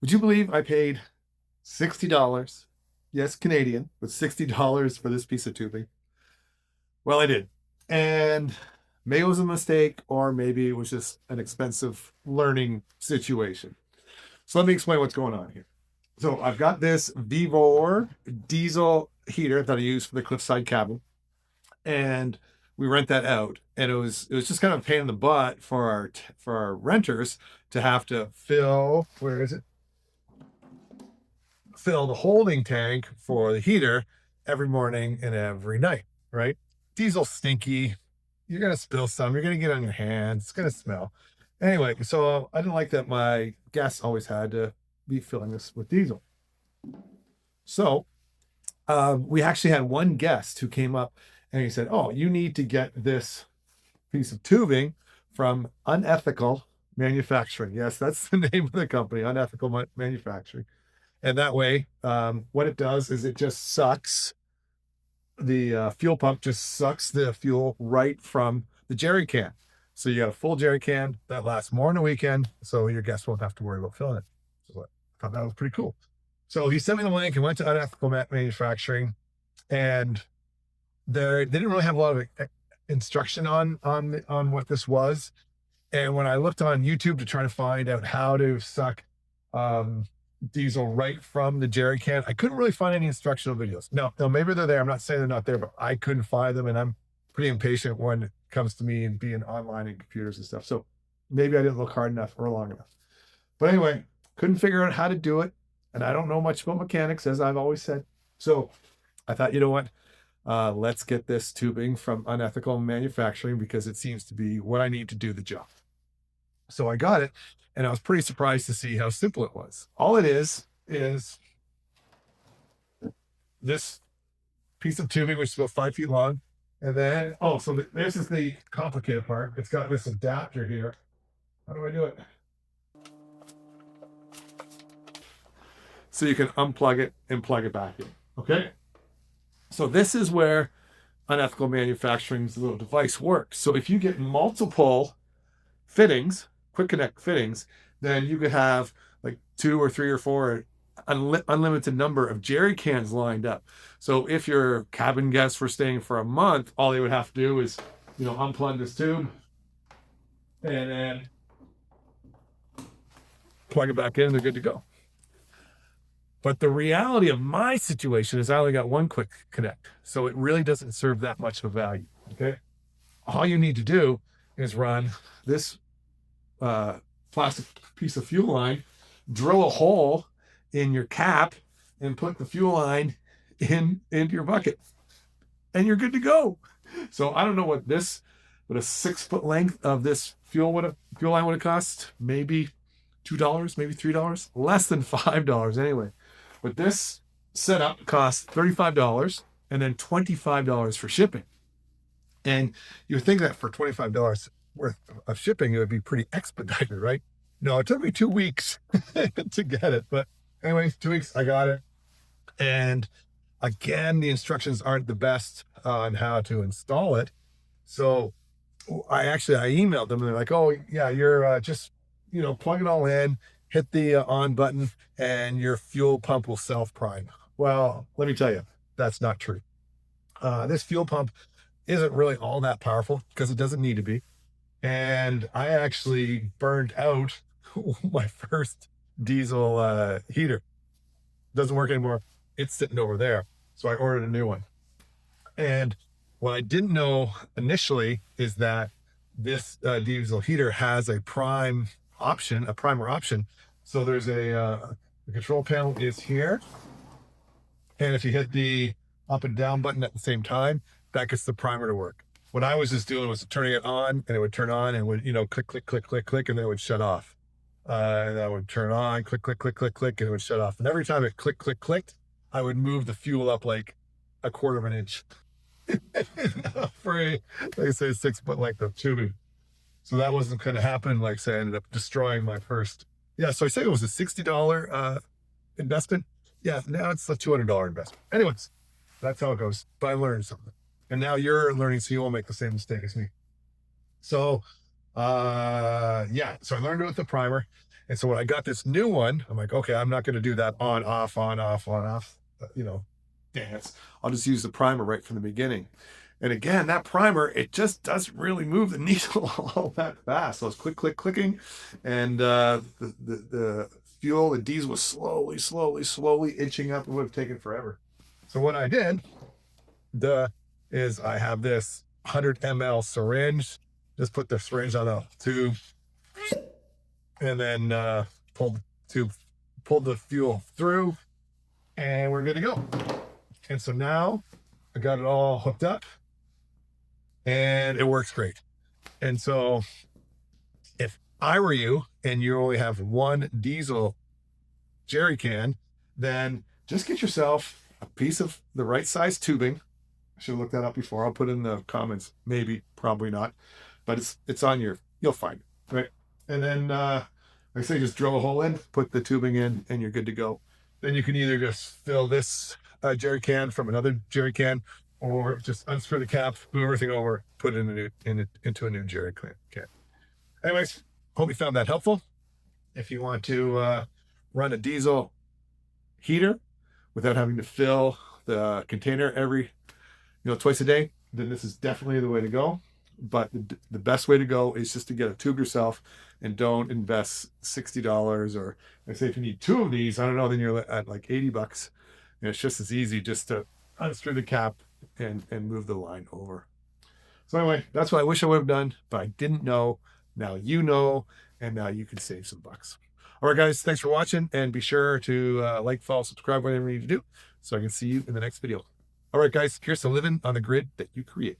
Would you believe I paid $60? Yes, Canadian, but $60 for this piece of tubing. Well, I did. And maybe it was a mistake, or maybe it was just an expensive learning situation. So let me explain what's going on here. So I've got this Vevor diesel heater that I use for the cliffside cabin, and we rent that out. And it was just kind of a pain in the butt for our renters to have to fill, where is it? Fill the holding tank for the heater every morning and every night, right? Diesel stinky. You're gonna spill some. You're gonna get on your hands. It's gonna smell. Anyway, so I didn't like that my guests always had to be filling this with diesel. So we actually had one guest who came up and he said, "Oh, you need to get this piece of tubing from Unethical Manufacturing." Yes, that's the name of the company, Unethical Manufacturing. And that way, what it does is it just sucks the fuel pump, just sucks the fuel right from the jerry can. So you got a full jerry can that lasts more than a weekend, so your guests won't have to worry about filling it. So I thought that was pretty cool. So he sent me the link and went to Unethical Manufacturing, and they didn't really have a lot of instruction on what this was. And when I looked on YouTube to try to find out how to suck um, diesel right from the jerry can, I couldn't really find any instructional videos. No, maybe they're there. I'm not saying they're not there, but I couldn't find them, and I'm pretty impatient when it comes to me and being online and computers and stuff. So maybe I didn't look hard enough or long enough. But anyway, couldn't figure out how to do it, and I don't know much about mechanics, as I've always said. So I thought, you know what? Let's get this tubing from Unethical Manufacturing because it seems to be what I need to do the job. So I got it, and I was pretty surprised to see how simple it was. All it is this piece of tubing, which is about 5 feet long. And then, oh, so this is the complicated part. It's got this adapter here. How do I do it? So you can unplug it and plug it back in. Okay. So this is where Unethical Manufacturing's little device works. So if you get multiple fittings, quick connect fittings, then you could have like 2 or 3 or 4 unlimited number of jerry cans lined up. So if your cabin guests were staying for a month, all they would have to do is, unplug this tube and then plug it back in, and they're good to go. But the reality of my situation is I only got one quick connect. So it really doesn't serve that much of a value. Okay. All you need to do is run this plastic piece of fuel line, drill a hole in your cap, and put the fuel line into your bucket, and you're good to go. So I don't know what a 6 foot length of this fuel line would have cost. Maybe $2, maybe $3, less than $5 anyway. But this setup costs $35 and then $25 for shipping. And you would think that for $25 worth of shipping, it would be pretty expedited, right? No, it took me 2 weeks to get it. But anyway, 2 weeks, I got it. And again, the instructions aren't the best on how to install it. So I emailed them, and they're like, "Oh yeah, you're just, plug it all in, hit the on button, and your fuel pump will self prime." Well, let me tell you, that's not true. This fuel pump isn't really all that powerful because it doesn't need to be. And I actually burned out my first diesel heater. Doesn't work anymore. It's sitting over there. So I ordered a new one. And what I didn't know initially is that this diesel heater has a primer option. So there's the control panel is here. And if you hit the up and down button at the same time, that gets the primer to work. What I was just doing was turning it on, and it would turn on and would, click, click, click, click, click, and then it would shut off. And I would turn on, click, click, click, click, click, and it would shut off. And every time it click, click, clicked, I would move the fuel up like a quarter of an inch for like I say, 6 foot length of tubing. So that wasn't going to happen. Like I say, I ended up destroying my first. Yeah. So I say it was a $60 investment. Yeah. Now it's a $200 investment. Anyways, that's how it goes. But I learned something. And now you're learning, so you won't make the same mistake as me. So, yeah. So I learned it with the primer. And so when I got this new one, I'm like, okay, I'm not going to do that on, off, dance. I'll just use the primer right from the beginning. And again, that primer, it just doesn't really move the needle all that fast. So it's clicking. And the fuel, the diesel was slowly inching up. It would have taken forever. So what I did is I have this 100 ml syringe. Just put the syringe on a tube and then pull the fuel through, and we're good to go. And so now I got it all hooked up and it works great. And so if I were you and you only have one diesel jerry can, then just get yourself a piece of the right size tubing. I should have looked that up before. I'll put it in the comments. Maybe, probably not, but it's on you'll find it, right? And then, like I say, just drill a hole in, put the tubing in, and you're good to go. Then you can either just fill this jerry can from another jerry can, or just unscrew the cap, move everything over, put it into a new jerry can. Anyways, hope you found that helpful. If you want to run a diesel heater without having to fill the container twice a day, then this is definitely the way to go. But the best way to go is just to get a tube yourself and don't invest $60. Or I say if you need two of these, I don't know, then you're at like $80. And it's just as easy just to unscrew the cap and move the line over. So anyway, that's what I wish I would have done, but I didn't know. Now you know, and now you can save some bucks. All right, guys, thanks for watching, and be sure to like, follow, subscribe, whatever you need to do, so I can see you in the next video. All right, guys, here's to living on the grid that you create.